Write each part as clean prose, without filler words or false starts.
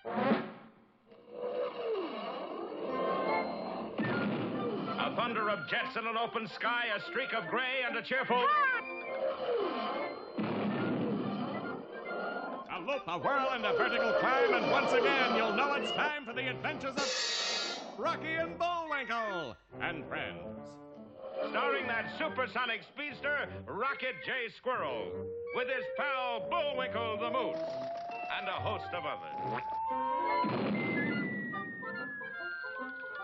A thunder of jets in an open sky, a streak of gray, and a cheerful... A loop, a whirl, and a vertical climb, and once again you'll know it's time for the adventures of Rocky and Bullwinkle and Friends. Starring that supersonic speedster, Rocket J. Squirrel, with his pal Bullwinkle the Moose, and a host of others.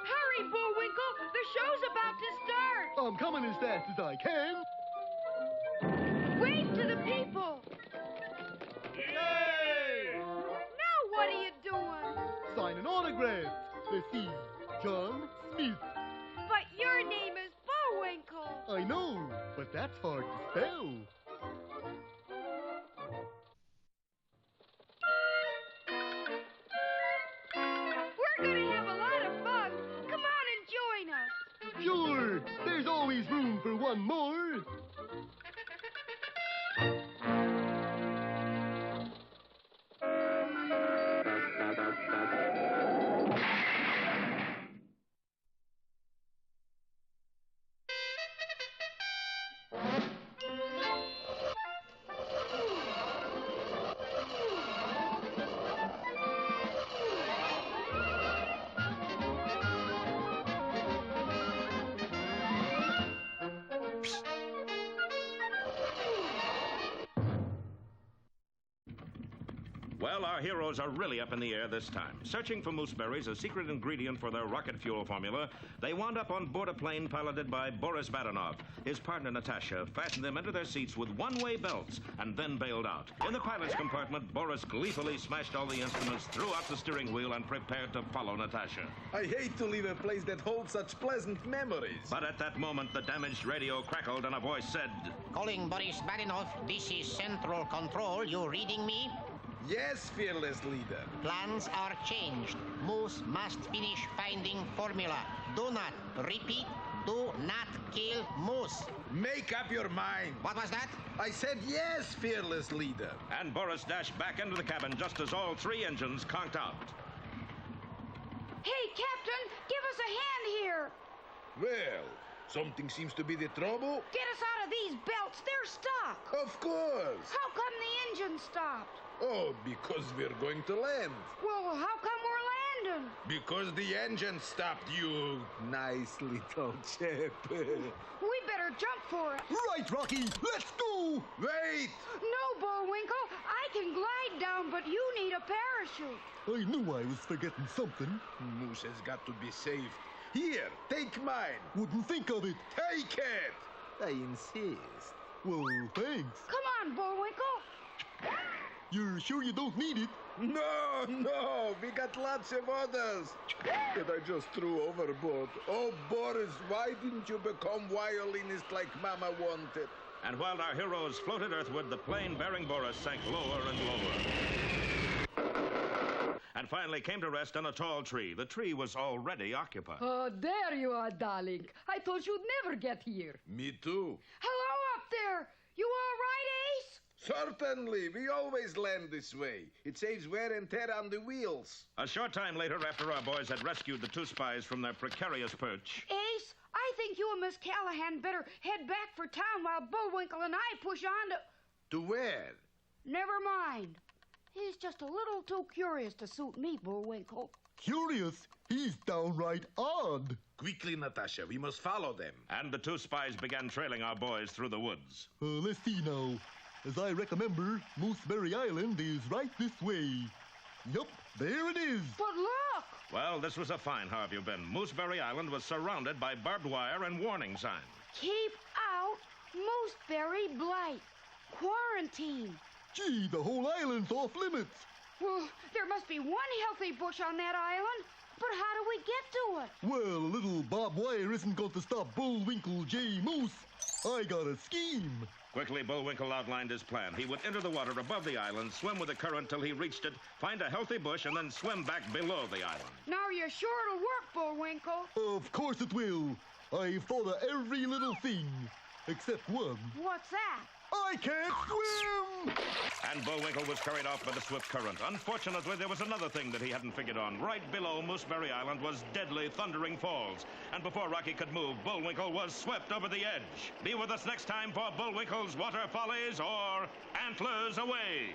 Hurry, Bullwinkle! The show's about to start! I'm coming as fast as I can. Wave to the people! Yay! Now what are you doing? Signing autographs. Let's see. John Smith. But your name is Bullwinkle. I know, but that's hard to spell. We're gonna have a lot of fun. Come on and join us. Sure, there's always room for one more. Well, our heroes are really up in the air this time. Searching for mooseberries, a secret ingredient for their rocket fuel formula, they wound up on board a plane piloted by Boris Badenov. His partner, Natasha, fastened them into their seats with one-way belts and then bailed out. In the pilot's compartment, Boris gleefully smashed all the instruments, threw out the steering wheel, and prepared to follow Natasha. I hate to leave a place that holds such pleasant memories. But at that moment, the damaged radio crackled and a voice said, Calling Boris Badenov, this is Central Control. You reading me? Yes, fearless leader. Plans are changed. Moose must finish finding formula. Do not, repeat, do not kill Moose. Make up your mind. What was that? I said yes, fearless leader. And Boris dashed back into the cabin just as all three engines conked out. Hey, Captain, give us a hand here. Well, something seems to be the trouble. Get us out of these belts. They're stuck. Of course. How come the engine stopped? Oh, because we're going to land. Well, how come we're landing? Because the engine stopped, you nice little chap. We better jump for it. Right, Rocky, let's go! Wait! No, Bullwinkle, I can glide down, but you need a parachute. I knew I was forgetting something. Moose has got to be saved. Here, take mine. Wouldn't think of it. Take it! I insist. Well, thanks. Come on, Bullwinkle. You're sure you don't need it? No, we got lots of others that I just threw overboard. Oh, Boris, why didn't you become violinist like Mama wanted? And while our heroes floated earthward, the plane bearing Boris sank lower and lower. And finally came to rest on a tall tree. The tree was already occupied. Oh, there you are, darling. I thought you'd never get here. Me too. Hello up there. You all right, Ace? Certainly. We always land this way. It saves wear and tear on the wheels. A short time later, after our boys had rescued the two spies from their precarious perch, Ace, I think you and Miss Callahan better head back for town while Bullwinkle and I push on to... To where? Never mind. He's just a little too curious to suit me, Bullwinkle. Curious? He's downright odd. Quickly, Natasha. We must follow them. and the two spies began trailing our boys through the woods. Let's see now. As I remember, Mooseberry Island is right this way. Yup, there it is. But look! Well, this was a find, how have you been? Mooseberry Island was surrounded by barbed wire and warning signs. Keep out Mooseberry Blight. Quarantine. Gee, the whole island's off limits. Well, there must be one healthy bush on that island. But how do we get to it? Well, a little barbed wire isn't going to stop Bullwinkle J. Moose. I got a scheme. Quickly, Bullwinkle outlined his plan. He would enter the water above the island, swim with the current till he reached it, find a healthy bush, and then swim back below the island. Now, are you sure it'll work, Bullwinkle? Of course it will. I've thought of every little thing. Except one. What's that? I can't swim! And Bullwinkle was carried off by the swift current. Unfortunately, there was another thing that he hadn't figured on. Right below Mooseberry Island was deadly thundering falls. And before Rocky could move, Bullwinkle was swept over the edge. Be with us next time for Bullwinkle's Water Follies or Antlers Away.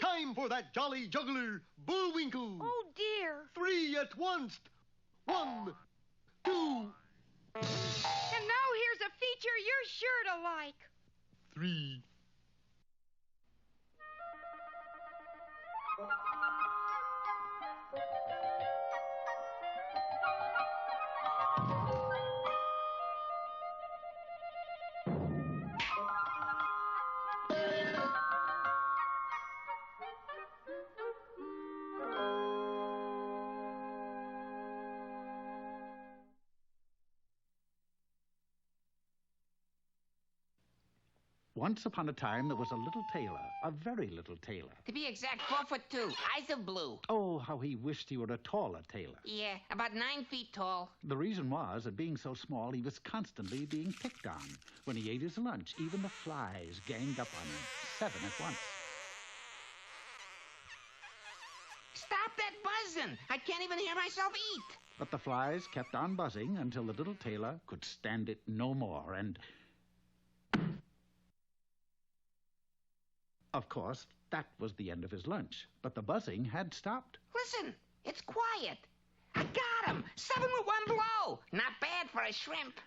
Time for that jolly juggler, Bullwinkle. Oh, dear. 3 at once. 1, 2. And now here's a feature you're sure to like. 3. Once upon a time, there was a little tailor, a very little tailor. To be exact, 4'2", eyes of blue. Oh, how he wished he were a taller tailor. Yeah, about 9 feet tall. The reason was that being so small, he was constantly being picked on. When he ate his lunch, even the flies ganged up on him, 7 at once. Stop that buzzing! I can't even hear myself eat. But the flies kept on buzzing until the little tailor could stand it no more, and... Of course, that was the end of his lunch, but the buzzing had stopped. Listen, it's quiet. I got him! 7 with 1 blow! Not bad for a shrimp.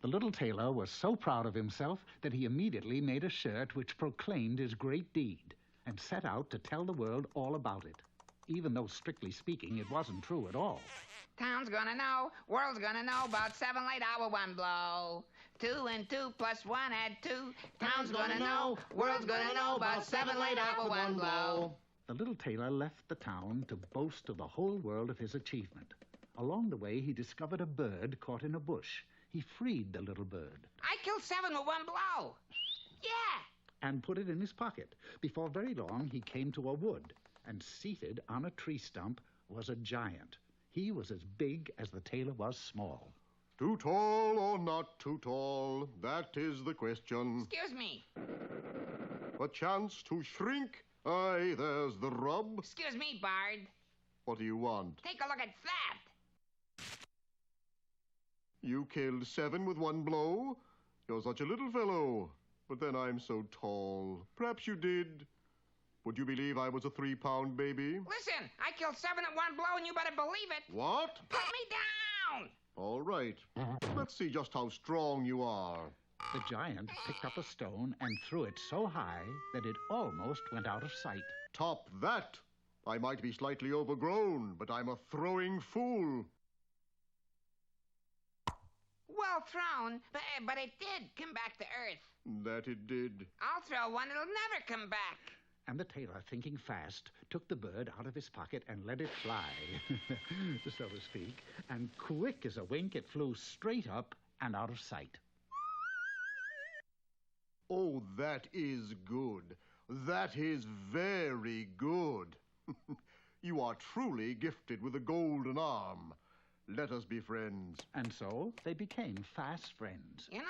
The little tailor was so proud of himself that he immediately made a shirt which proclaimed his great deed and set out to tell the world all about it, even though, strictly speaking, it wasn't true at all. Town's gonna know, world's gonna know about 7 late hour 1 blow. 2 and 2 plus 1 add 2. Town's gonna know, world's gonna know about 7 late hour 1 blow. The little tailor left the town to boast to the whole world of his achievement. Along the way, he discovered a bird caught in a bush. He freed the little bird. I killed 7 with 1 blow. Yeah! And put it in his pocket. Before very long, he came to a wood, and seated on a tree stump was a giant. He was as big as the tailor was small. Too tall or not too tall, that is the question. Excuse me. A chance to shrink? Aye, there's the rub. Excuse me, Bard. What do you want? Take a look at that. You killed 7 with 1 blow? You're such a little fellow. But then I'm so tall. Perhaps you did. Would you believe I was a 3-pound baby? Listen, I killed 7 at 1 blow, and you better believe it. What? Put me down! All right. Let's see just how strong you are. The giant picked up a stone and threw it so high that it almost went out of sight. Top that. I might be slightly overgrown, but I'm a throwing fool. Well thrown, but it did come back to Earth. That it did. I'll throw one, it'll never come back. And the tailor, thinking fast, took the bird out of his pocket and let it fly, so to speak. And quick as a wink, it flew straight up and out of sight. Oh, that is good. That is very good. You are truly gifted with a golden arm. Let us be friends. And so they became fast friends. You know,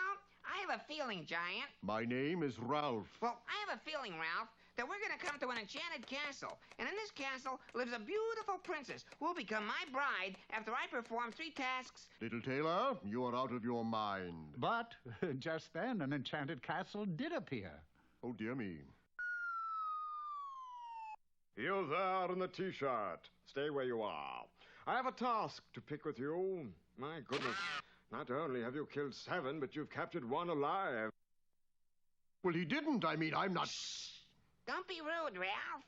I have a feeling, Giant. My name is Ralph. Well, I have a feeling, Ralph, that we're going to come to an enchanted castle. And in this castle lives a beautiful princess who will become my bride after I perform 3 tasks. Little tailor, you are out of your mind. But just then an enchanted castle did appear. Oh, dear me. You there in the T-shirt. Stay where you are. I have a task to pick with you. My goodness. Not only have you killed 7, but you've captured 1 alive. Well, he didn't. I mean, I'm not... Shh! Don't be rude, Ralph.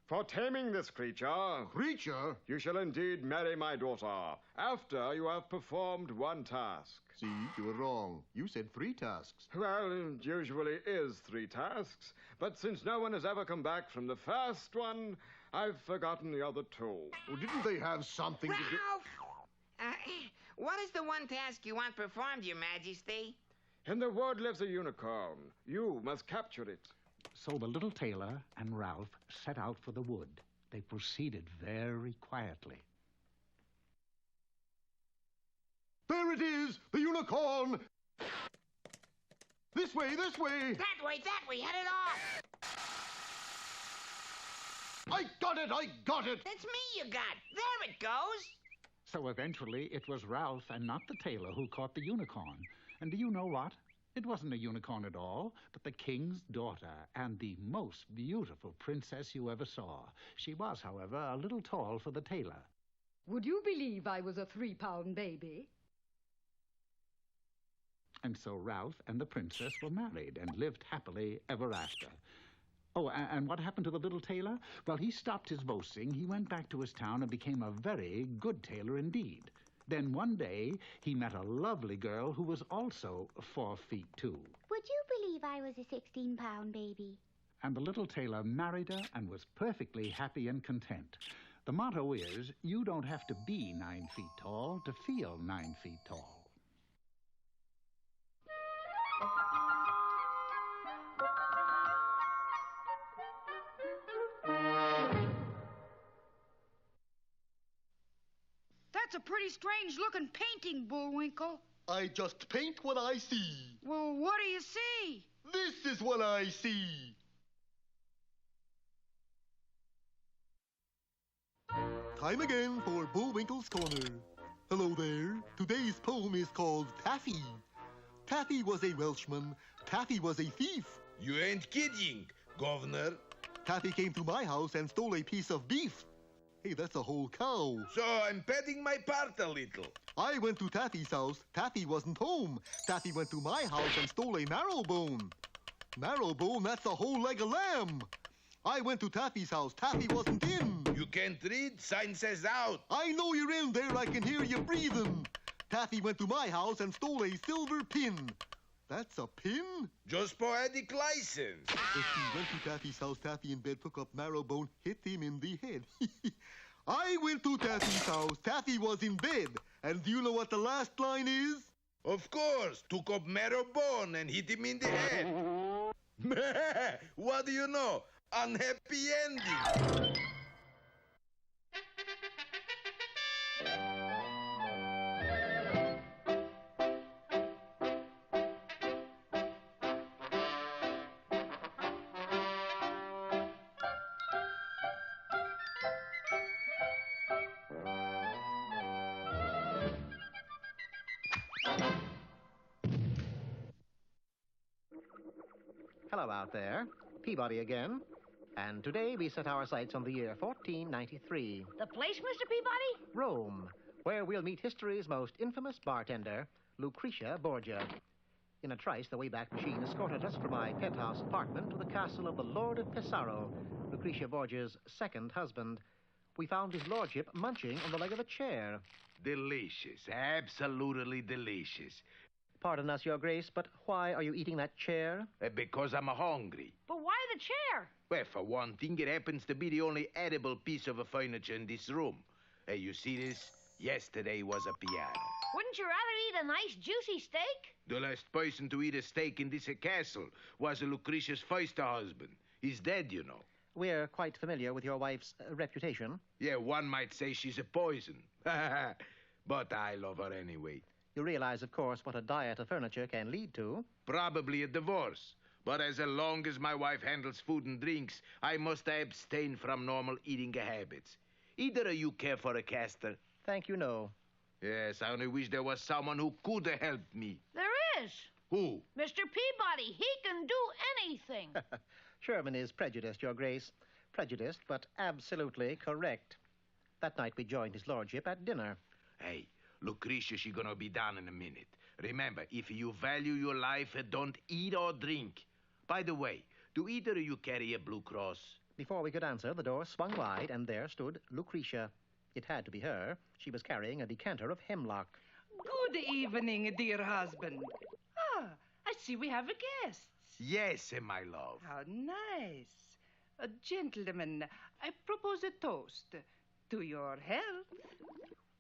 For taming this creature... Creature? You shall indeed marry my daughter, after you have performed 1 task. See, you were wrong. You said 3 tasks. Well, it usually is 3 tasks, but since no one has ever come back from the first one, I've forgotten the other 2. Well, didn't they have something Ralph! What is the 1 task you want performed, Your Majesty? In the wood lives a unicorn. You must capture it. So the little tailor and Ralph set out for the wood. They proceeded very quietly. There it is, the unicorn! This way, this way! That way, head it off! I got it! It's me you got. There it goes. So eventually it was Ralph and not the tailor who caught the unicorn. And do you know what? It wasn't a unicorn at all, but the king's daughter and the most beautiful princess you ever saw. She was, however, a little tall for the tailor. Would you believe I was a 3-pound baby? And so Ralph and the princess were married and lived happily ever after. Oh, and what happened to the little tailor? Well, he stopped his boasting, he went back to his town and became a very good tailor indeed. Then one day, he met a lovely girl who was also 4 feet 2. Would you believe I was a 16-pound baby? And the little tailor married her and was perfectly happy and content. The motto is, you don't have to be 9 feet tall to feel 9 feet tall. That's a pretty strange-looking painting, Bullwinkle. I just paint what I see. Well, what do you see? This is what I see. Time again for Bullwinkle's Corner. Hello there. Today's poem is called Taffy. Taffy was a Welshman. Taffy was a thief. You ain't kidding, governor. Taffy came to my house and stole a piece of beef. Hey, that's a whole cow. So I'm petting my part a little. I went to Taffy's house. Taffy wasn't home. Taffy went to my house and stole a marrow bone. Marrow bone, that's a whole leg of lamb. I went to Taffy's house. Taffy wasn't in. You can't read? Sign says out. I know you're in there. I can hear you breathing. Taffy went to my house and stole a silver pin. That's a pin? Just poetic license. If he went to Taffy's house, Taffy in bed took up Marrowbone, hit him in the head. I went to Taffy's house. Taffy was in bed. And do you know what the last line is? Of course. Took up Marrowbone and hit him in the head. What do you know? Unhappy ending. Hello out there. Peabody again. And today we set our sights on the year 1493. The place, Mr. Peabody? Rome, where we'll meet history's most infamous bartender, Lucretia Borgia. In a trice, the Wayback Machine escorted us from my penthouse apartment to the castle of the Lord of Pesaro, Lucretia Borgia's second husband. We found his lordship munching on the leg of a chair. Delicious. Absolutely delicious. Pardon us, Your Grace, but why are you eating that chair? Because I'm hungry. But why the chair? Well, for one thing, it happens to be the only edible piece of furniture in this room. Hey, you see this? Yesterday was a piano. Wouldn't you rather eat a nice, juicy steak? The last person to eat a steak in this castle was Lucretia's first husband. He's dead, you know. We're quite familiar with your wife's reputation. Yeah, one might say she's a poison. But I love her anyway. You realize, of course, what a diet of furniture can lead to. Probably a divorce. But as long as my wife handles food and drinks, I must abstain from normal eating habits. Either of you care for a caster? Thank you, no. Yes, I only wish there was someone who could have helped me. There is. Who? Mr. Peabody. He can do anything. Sherman is prejudiced, Your Grace. Prejudiced, but absolutely correct. That night we joined his lordship at dinner. Hey, Lucretia, she's gonna be down in a minute. Remember, if you value your life, don't eat or drink. By the way, do either of you carry a Blue Cross? Before we could answer, the door swung wide, and there stood Lucretia. It had to be her. She was carrying a decanter of hemlock. Good evening, dear husband. Ah, I see we have a guest. Yes, my love. How nice. Gentlemen, I propose a toast. To your health.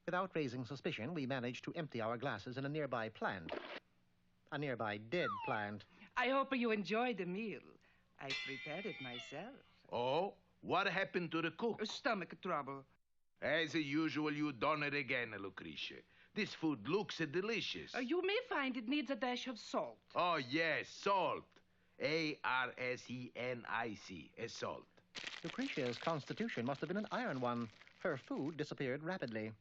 Without raising suspicion, we managed to empty our glasses in a nearby plant. a nearby dead plant. I hope you enjoyed the meal. I prepared it myself. Oh, what happened to the cook? Stomach trouble. As usual, you done it again, Lucretia. This food looks delicious. You may find it needs a dash of salt. Oh, yes, salt. A-R-S-E-N-I-C, salt. Lucretia's constitution must have been an iron one. Her food disappeared rapidly.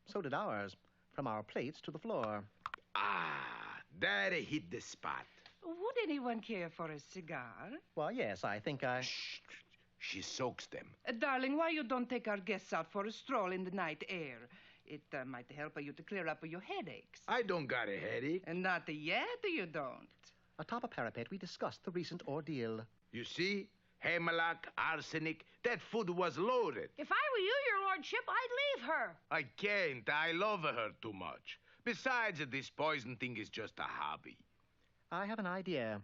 So did ours, from our plates to the floor. Ah, that hit the spot. Would anyone care for a cigar? Well, yes, I think I... Shh. She soaks them. Darling, why you don't take our guests out for a stroll in the night air? It might help you to clear up your headaches. I don't got a headache. And not yet, you don't. Atop a parapet, we discussed the recent ordeal. You see? Hemlock, arsenic, that food was loaded. If I were you, your lordship, I'd leave her. I can't. I love her too much. Besides, this poison thing is just a hobby. I have an idea.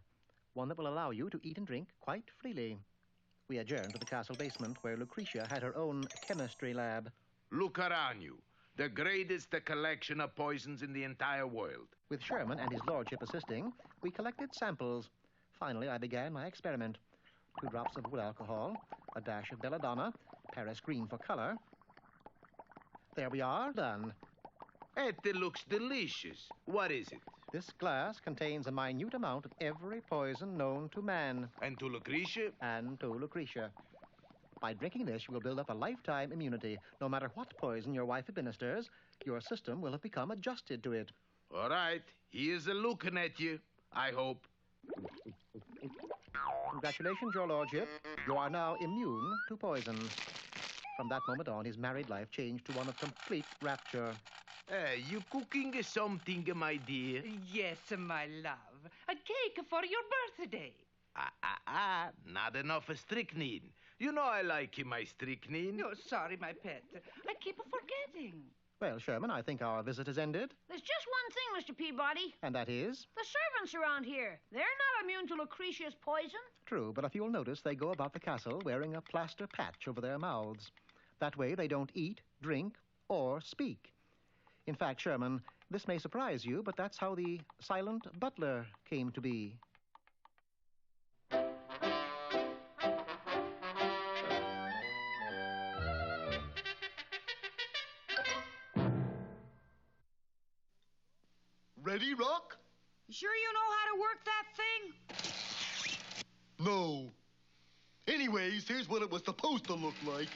One that will allow you to eat and drink quite freely. We adjourned to the castle basement where Lucretia had her own chemistry lab. Look around you. The greatest collection of poisons in the entire world. With Sherman and his lordship assisting, we collected samples. Finally, I began my experiment. 2 drops of wood alcohol, a dash of belladonna, Paris green for color. There we are, done. It looks delicious. What is it? This glass contains a minute amount of every poison known to man. And to Lucretia? And to Lucretia. By drinking this, you will build up a lifetime immunity. No matter what poison your wife administers, your system will have become adjusted to it. All right. He is looking at you, I hope. Congratulations, your lordship. You are now immune to poison. From that moment on, his married life changed to one of complete rapture. You cooking something, my dear? Yes, my love. A cake for your birthday. Not enough strychnine. You know I like my strychnine. No, sorry, my pet. I keep forgetting. Well, Sherman, I think our visit has ended. There's just one thing, Mr. Peabody. And that is? The servants around here. They're not immune to Lucretia's poison. True, but if you'll notice, they go about the castle wearing a plaster patch over their mouths. That way they don't eat, drink, or speak. In fact, Sherman, this may surprise you, but that's how the silent butler came to be. Ready, Rock? You sure you know how to work that thing? No. Anyways, here's what it was supposed to look like.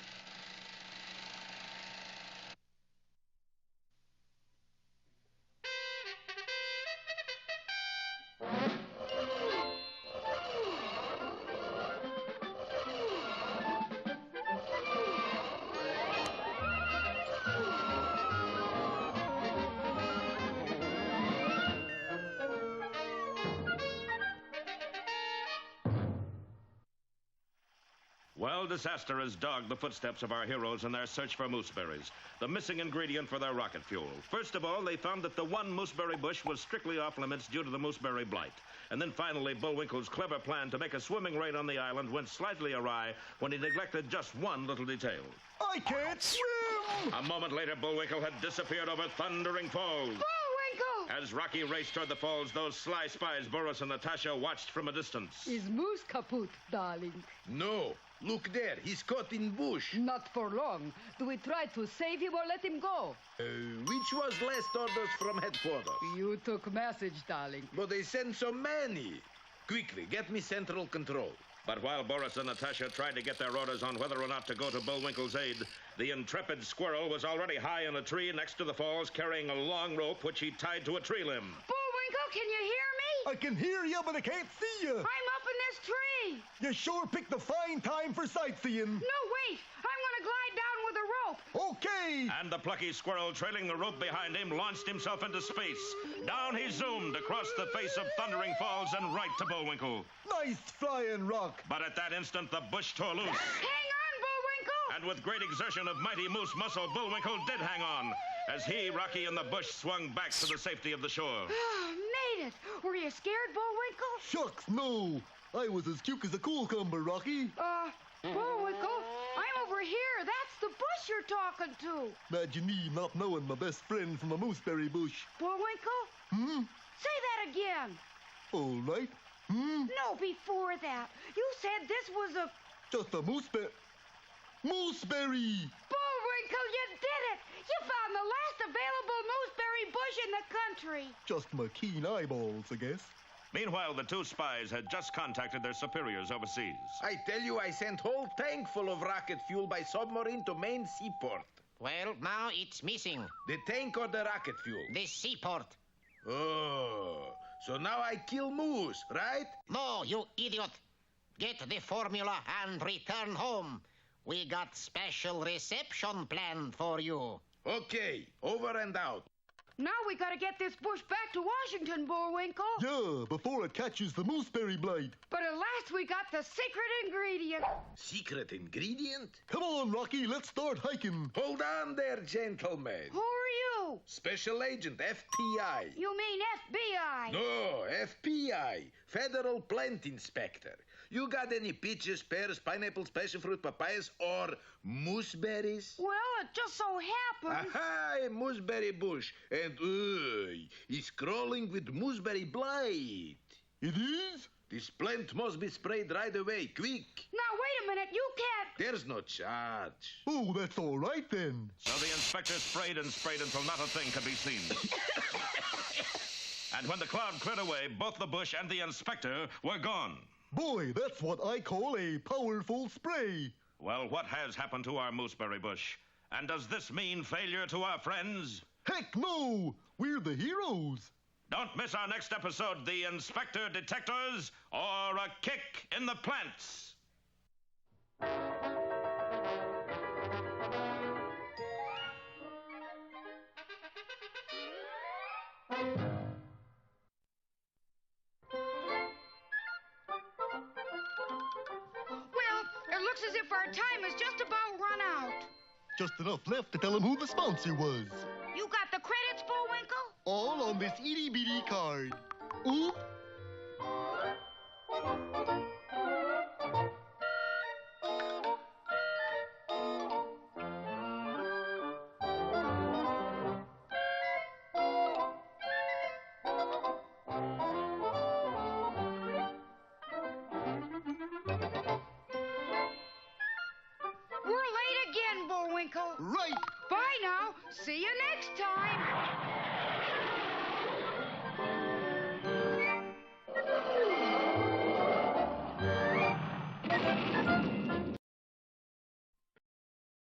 Well, disaster has dogged the footsteps of our heroes in their search for mooseberries, the missing ingredient for their rocket fuel. First of all, they found that the one mooseberry bush was strictly off limits due to the mooseberry blight. And then finally, Bullwinkle's clever plan to make a swimming raid on the island went slightly awry when he neglected just one little detail. I can't swim! A moment later, Bullwinkle had disappeared over thundering falls. Bullwinkle! As Rocky raced toward the falls, those sly spies, Boris and Natasha, watched from a distance. Is moose kaput, darling? No. Look there. He's caught in bush. Not for long. Do we try to save him or let him go? Which was last orders from headquarters? You took message, darling. But they sent so many. Quickly, get me central control. But while Boris and Natasha tried to get their orders on whether or not to go to Bullwinkle's aid, the intrepid squirrel was already high in a tree next to the falls, carrying a long rope which he tied to a tree limb. Bullwinkle, can you hear me? I can hear you, but I can't see you. I'm up in this tree. You sure picked a fine time for sightseeing. No, wait. I'm going to glide down with a rope. Okay. And the plucky squirrel, trailing the rope behind him, launched himself into space. Down he zoomed across the face of Thundering Falls and right to Bullwinkle. Nice flying, Rock. But at that instant, the bush tore loose. Hang on, Bullwinkle. And with great exertion of mighty moose muscle, Bullwinkle did hang on, as he, Rocky, and the bush swung back to the safety of the shore. Made it. Were you scared, Bullwinkle? Shucks, no. I was as cute as a cucumber, Rocky. Bullwinkle, I'm over here. That's the bush you're talking to. Imagine me not knowing my best friend from a mooseberry bush. Bullwinkle? Say that again. All right. No, before that. You said this was a... Just a mooseberry. Mooseberry! Bullwinkle, you did it! You found the last available mooseberry bush in the country. Just my keen eyeballs, I guess. Meanwhile, the two spies had just contacted their superiors overseas. I tell you, I sent whole tank full of rocket fuel by submarine to main seaport. Well, now it's missing. The tank or the rocket fuel? The seaport. Oh, so now I kill moose, right? No, you idiot. Get the formula and return home. We got special reception planned for you. Okay, over and out. Now we gotta get this bush back to Washington, Bullwinkle. Yeah, before it catches the mooseberry blight. But at last we got the secret ingredient. Secret ingredient? Come on, Rocky, let's start hiking. Hold on there, gentlemen. Who are you? Special Agent, FBI. You mean FBI? No, FPI, Federal Plant Inspector. You got any peaches, pears, pineapples, passion fruit, papayas, or mooseberries? Well, it just so happens. Aha, a mooseberry bush. And, it's crawling with mooseberry blight. It is? This plant must be sprayed right away, quick. Now, wait a minute, you can't... There's no charge. Oh, that's all right, then. So the inspector sprayed and sprayed until not a thing could be seen. And when the cloud cleared away, both the bush and the inspector were gone. Boy, that's what I call a powerful spray. Well, what has happened to our mooseberry bush? And does this mean failure to our friends? Heck no! We're the heroes. Don't miss our next episode, The Inspector Detectors, or A Kick in the Plants. It looks as if our time has just about run out. Just enough left to tell him who the sponsor was. You got the credits, Bullwinkle? All on this itty-bitty card. Oop. We're late again, Bullwinkle. Right. Bye now. See you next time.